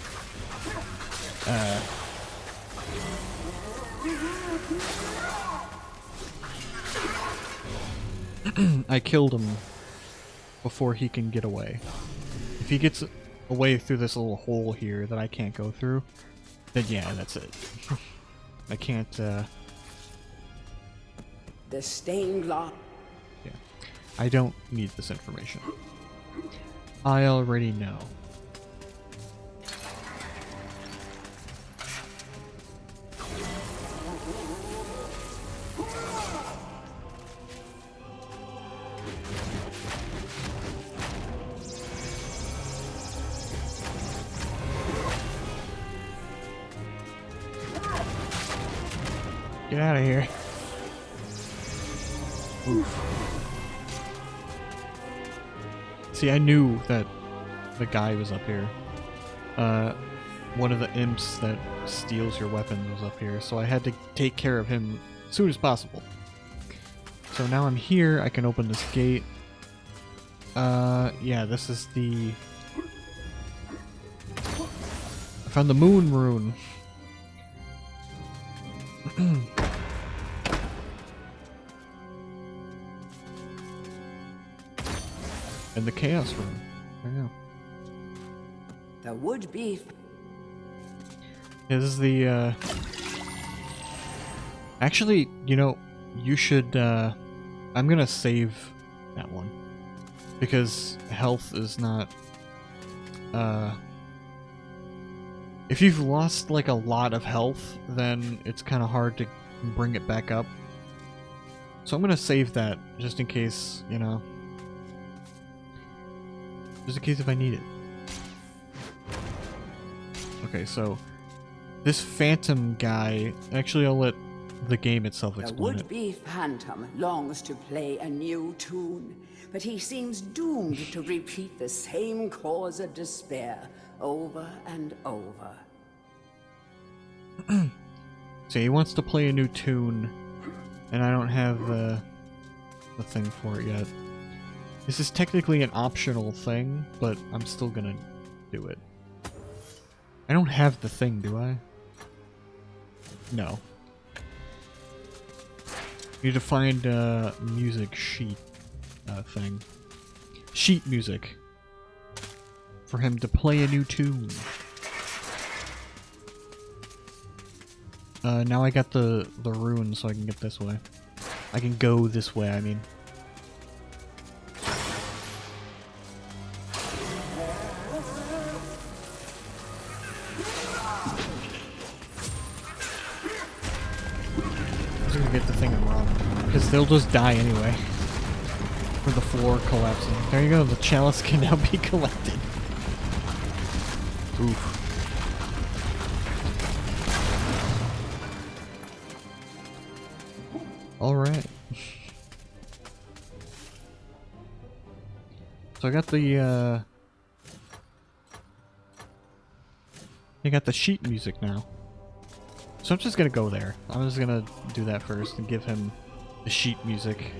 Speaker 1: I killed him before he can get away. If he gets away through this little hole here that I can't go through, then yeah, that's it. I can't,
Speaker 2: The stained glass.
Speaker 1: yeah. I don't need this information. I already know. Get out of here. Oof. See, I knew that the guy was up here. One of the imps that steals your weapons was up here, so I had to take care of him as soon as possible. So now I'm here, I can open this gate. Yeah, this is the... I found the moon rune. And the chaos room. There you go.
Speaker 2: The would-be.
Speaker 1: Yeah, this is the, Actually, you know, you should, I'm gonna save that one. Because health is not, if you've lost, like, a lot of health, then it's kind of hard to bring it back up. So I'm gonna save that, just in case, you know. Just in case if I need it. Okay, so this phantom guy, actually I'll let the game itself
Speaker 2: The
Speaker 1: explain it.
Speaker 2: would-be phantom longs to play a new tune, but he seems doomed to repeat the same cause of despair over and over.
Speaker 1: So he wants to play a new tune, and I don't have the thing for it yet. This is technically an optional thing, but I'm still gonna do it. I don't have the thing, do I? No. Need to find a music sheet thing. Sheet music. For him to play a new tune. Now I got the rune, so I can get this way. I can go this way, I mean. I'm just gonna get the thing and run. Because they'll just die anyway. With the floor collapsing. There you go, the chalice can now be collected. Oof. Alright. So I got the, I got the sheet music now. So I'm just gonna go there. I'm just gonna do that first and give him the sheet music.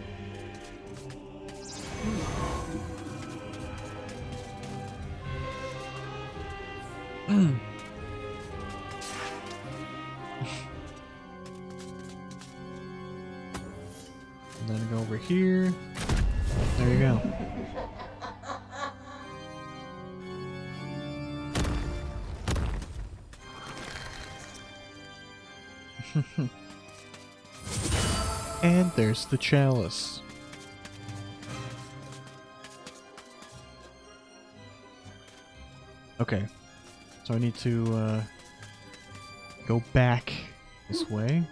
Speaker 1: And then go over here. There you go. And there's the chalice. Okay. So I need to go back this way.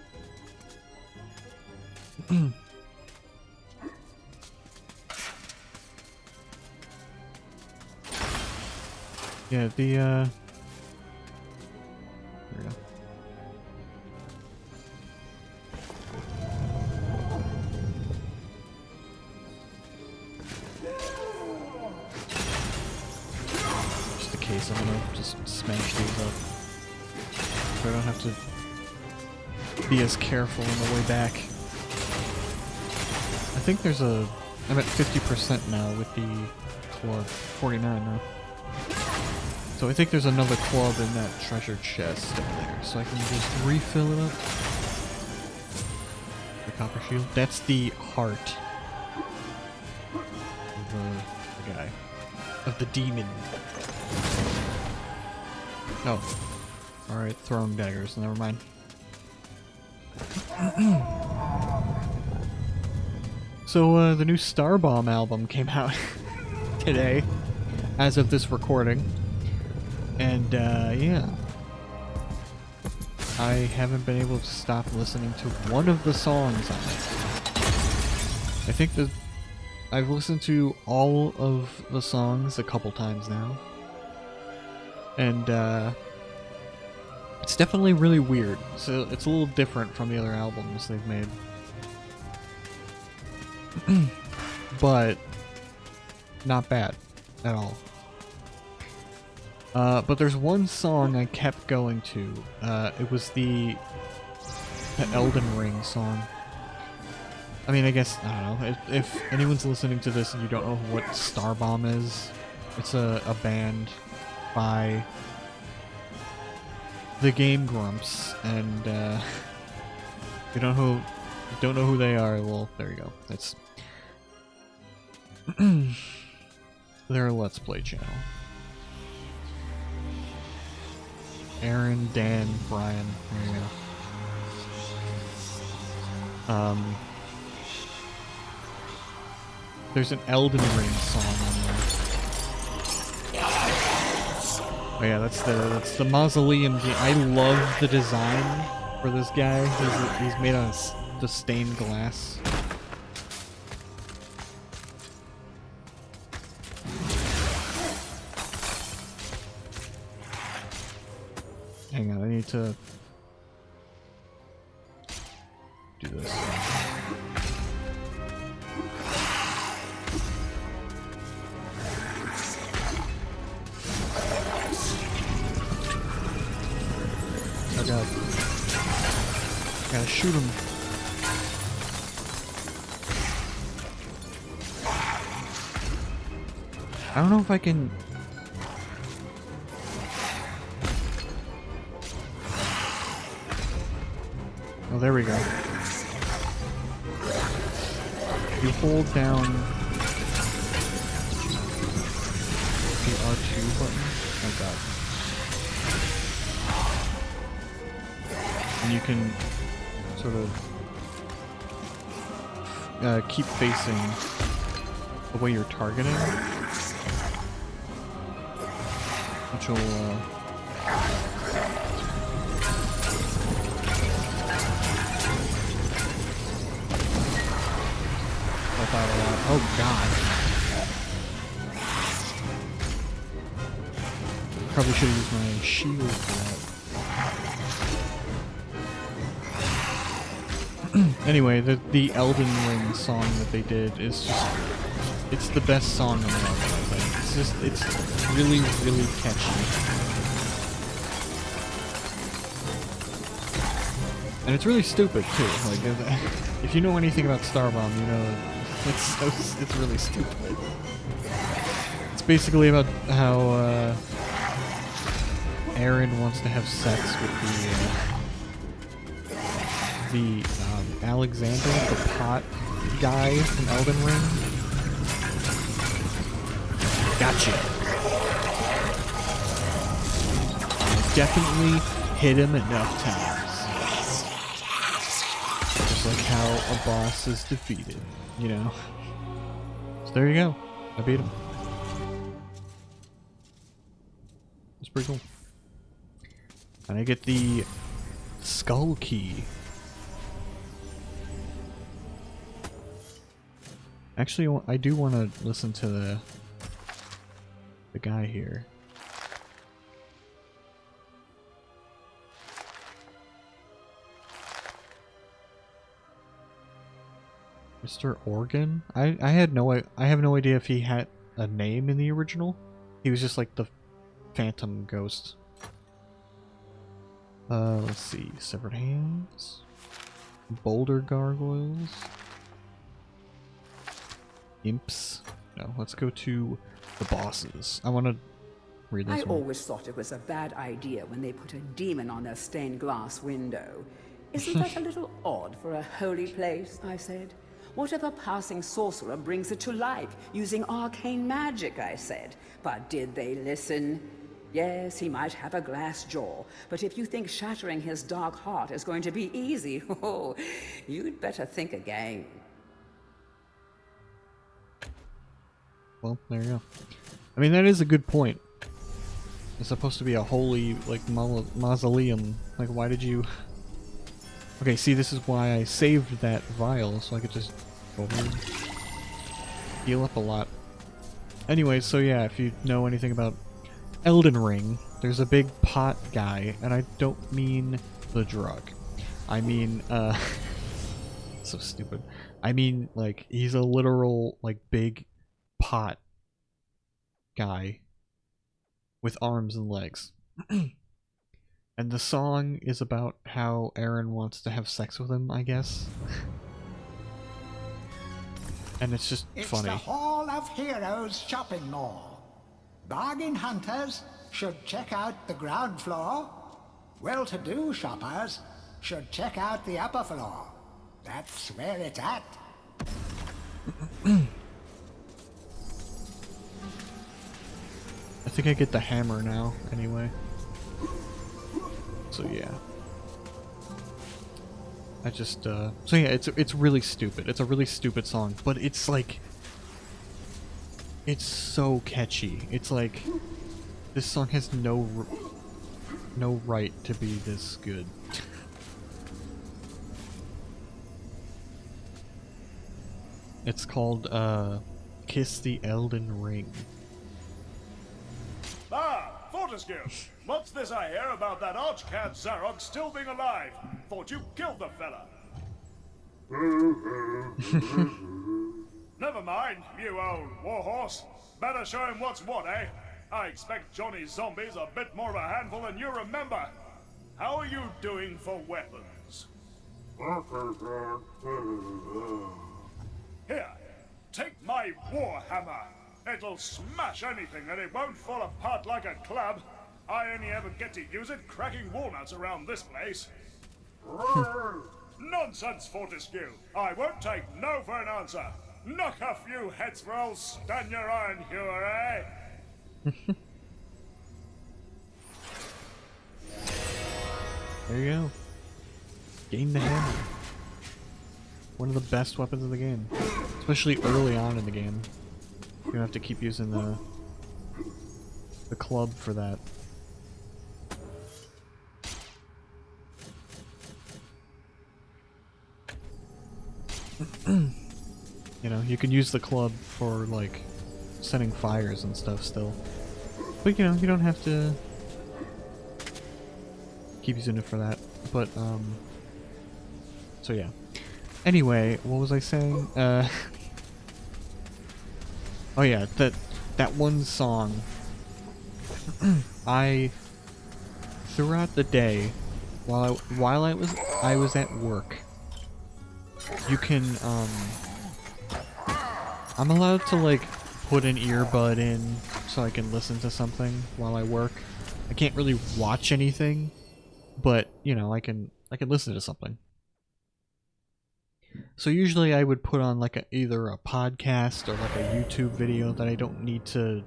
Speaker 1: Yeah, the there we go. Just in case, I'm gonna just smash these up. So I don't have to be as careful on the way back. I think there's a... I'm at 50% now with the club. 49 now. So I think there's another club in that treasure chest up there, so I can just refill it up. The copper shield. That's the heart of the guy. Of the demon. Oh. Alright, throwing daggers, never mind. So, the new Starbomb album came out today, as of this recording. And, yeah. I haven't been able to stop listening to one of the songs on it. I think that I've listened to all of the songs a couple times now. And, it's definitely really weird. So it's a little different from the other albums they've made. But not bad at all. But there's one song I kept going to. It was the Elden Ring song. I mean, I guess, I don't know. If anyone's listening to this and you don't know what Starbomb is, it's a band by the Game Grumps, and if you don't know who they are, well, there you go. That's their Let's Play channel. Aaron, Dan, Brian, there you go. There's an Elden Ring song on there. Oh yeah, that's the mausoleum. I love the design for this guy. He's made out of the stained glass. hang on, I need to do this. Oh god. Gotta shoot him. I don't know if I can... Oh, there we go. You hold down the R2 button. Oh god. And you can sort of keep facing the way you're targeting, which will help out a lot. Oh god. Probably should have used my shield for that. Anyway, the Elden Ring song that they did is just, it's the best song on the album, I think. It's really, really catchy. And it's really stupid too. Like, if you know anything about Starbomb, you know it's really stupid. It's basically about how Aaron wants to have sex with the Alexander, the pot guy from Elden Ring. Gotcha. Definitely hit him enough times. Just like how a boss is defeated, you know? So there you go. I beat him. It's pretty cool. And I get the skull key. Actually, I do want to listen to the guy here. Mr. Organ? I have no idea if he had a name in the original. He was just like the phantom ghost. Let's see. Severed hands. Boulder gargoyles. Imps. No, let's go to the bosses. I want to read this
Speaker 2: I
Speaker 1: one.
Speaker 2: always thought it was a bad idea when they put a demon on their stained glass window. Isn't that a little odd for a holy place? I said. What if a passing sorcerer brings it to life using arcane magic? I said. But did they listen? Yes, he might have a glass jaw, but if you think shattering his dark heart is going to be easy, oh, you'd better think again.
Speaker 1: Well, there you go. I mean, that is a good point. It's supposed to be a holy, like, mausoleum. Like, why did you... Okay, see, this is why I saved that vial, so I could just go over and heal up a lot. Anyway, so yeah, if you know anything about Elden Ring, there's a big pot guy, and I don't mean the drug. I mean, so stupid. I mean, like, he's a literal, like, big pot guy with arms and legs. And the song is about how Aaron wants to have sex with him, I guess. And it's just funny.
Speaker 3: It's the Hall of Heroes shopping mall. Bargain hunters should check out the ground floor. Well-to-do shoppers should check out the upper floor. That's where it's at.
Speaker 1: I think I get the hammer now, anyway. So yeah. I just, so yeah, it's really stupid. It's a really stupid song, but it's like... It's so catchy. It's like... This song has no right to be this good. It's called, Kiss the Elden Ring.
Speaker 5: Ah, Fortescue, what's this I hear about that archcad Zarok still being alive? Thought you killed the fella. Never mind, you old warhorse. Better show him what's what, eh? I expect Johnny's zombies a bit more of a handful than you remember. How are you doing for weapons? Here, take my warhammer. It'll smash anything and it won't fall apart like a club. I only ever get to use it cracking walnuts around this place. Nonsense, Fortescue. I won't take no for an answer. Knock a few heads for old Stan your iron hewer, eh?
Speaker 1: There you go. Gain the hammer. One of the best weapons in the game. Especially early on in the game. You don't have to keep using the club for that. You know, you can use the club for, like, setting fires and stuff still. But, you know, you don't have to keep using it for that. But, so yeah. Anyway, what was I saying? Oh yeah, that one song, I, throughout the day, while I was at work, you can, I'm allowed to, like, put an earbud in so I can listen to something while I work. I can't really watch anything, but, you know, I can listen to something. So usually I would put on like either a podcast or like a YouTube video that I don't need to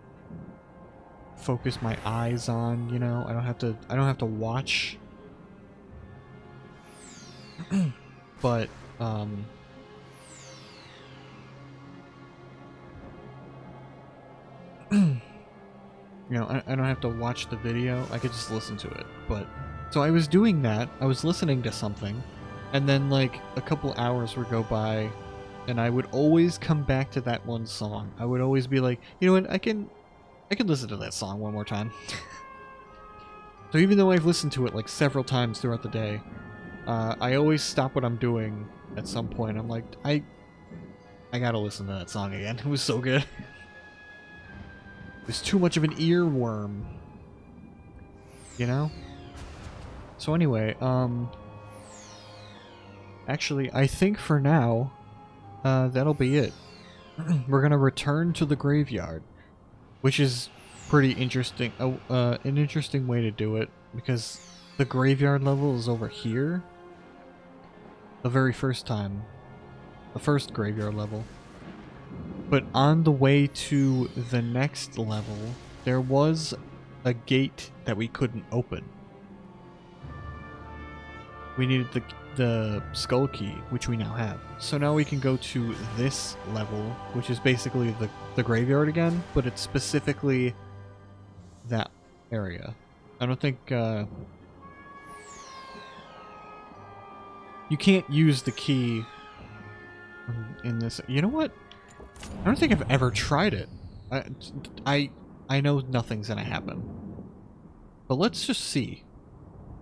Speaker 1: focus my eyes on, you know? I don't have to watch. But you know, I don't have to watch the video. I could just listen to it. But so I was doing that. I was listening to something. And then, like, a couple hours would go by, and I would always come back to that one song. I would always be like, you know what, I can listen to that song one more time. So even though I've listened to it, like, several times throughout the day, I always stop what I'm doing at some point. I'm like, I gotta listen to that song again. It was so good. It was too much of an earworm. You know? So anyway, actually, I think for now, that'll be it. We're gonna return to the graveyard, which is pretty interesting. An interesting way to do it, because the graveyard level is over here. The very first time. The first graveyard level. But on the way to the next level, there was a gate that we couldn't open. We needed the skull key, which we now have. So now we can go to this level, which is basically the graveyard again, but it's specifically that area. I don't think, you can't use the key in this. You know what? I don't think I've ever tried it. I know nothing's gonna happen. But let's just see.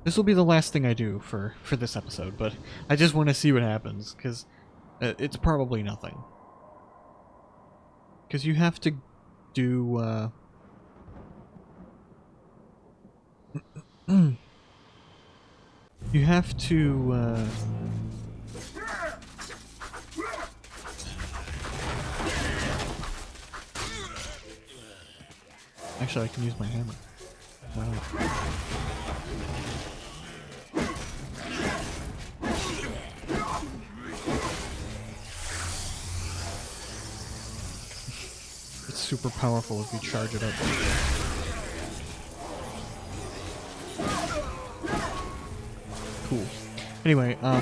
Speaker 1: This will be the last thing I do for this episode, but I just want to see what happens, because it's probably nothing. Because you have to do, you have to, actually, I can use my hammer. Why not? It's super powerful if you charge it up. Cool. Anyway, I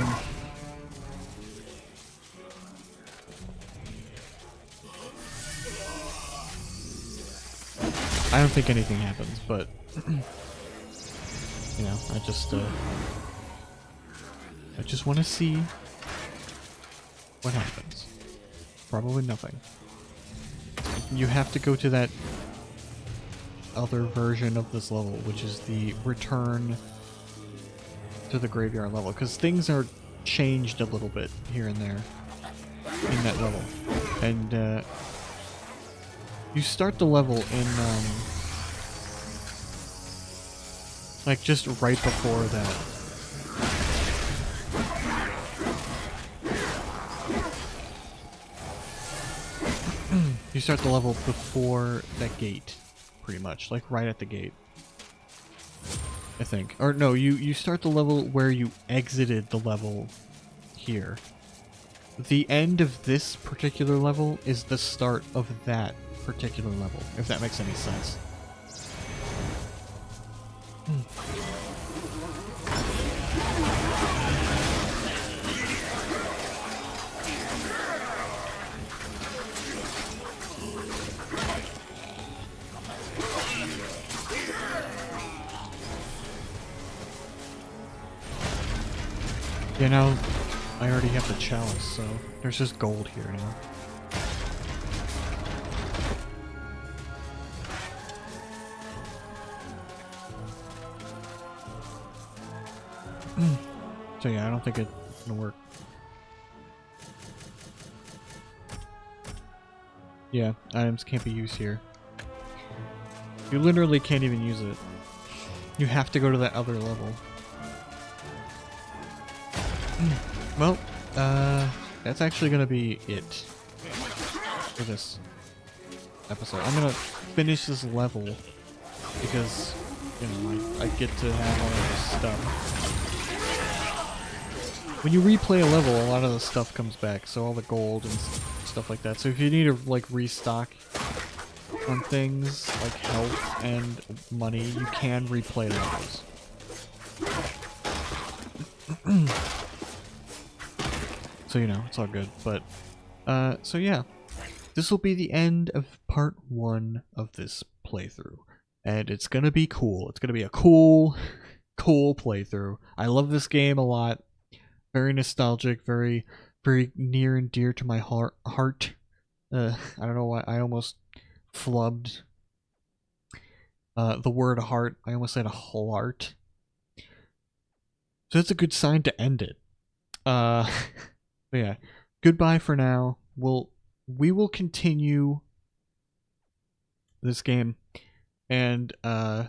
Speaker 1: don't think anything happens, but you know, I just want to see what happens. Probably nothing. You have to go to that other version of this level, which is the return to the graveyard level, because things are changed a little bit here and there in that level. And you start the level in like just right before that. You start the level before that gate, pretty much, like right at the gate, I think. Or no, you start the level where you exited the level here. The end of this particular level is the start of that particular level, if that makes any sense. You know, I already have the chalice, so there's just gold here now. So yeah, I don't think it's gonna work. Yeah, items can't be used here. You literally can't even use it. You have to go to that other level. Well, that's actually gonna be it for this episode. I'm gonna finish this level because, you know, I get to have all of this stuff. When you replay a level, a lot of the stuff comes back, so all the gold and stuff like that. So if you need to, like, restock on things, like health and money, you can replay levels. So, you know, it's all good. But, so yeah. This will be the end of part 1 of this playthrough. And it's gonna be cool. It's gonna be a cool playthrough. I love this game a lot. Very nostalgic, very near and dear to my heart. I don't know why I almost flubbed the word heart. I almost said a heart. So that's a good sign to end it. But yeah, goodbye for now. We will continue this game, and Home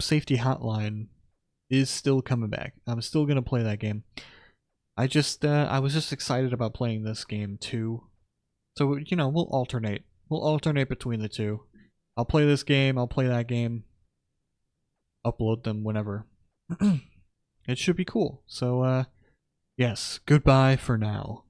Speaker 1: Safety Hotline is still coming back. I'm still gonna play that game. I was just excited about playing this game too. So, you know, we'll alternate. We'll alternate between the two. I'll play this game, I'll play that game. Upload them whenever. It should be cool. So, yes, goodbye for now.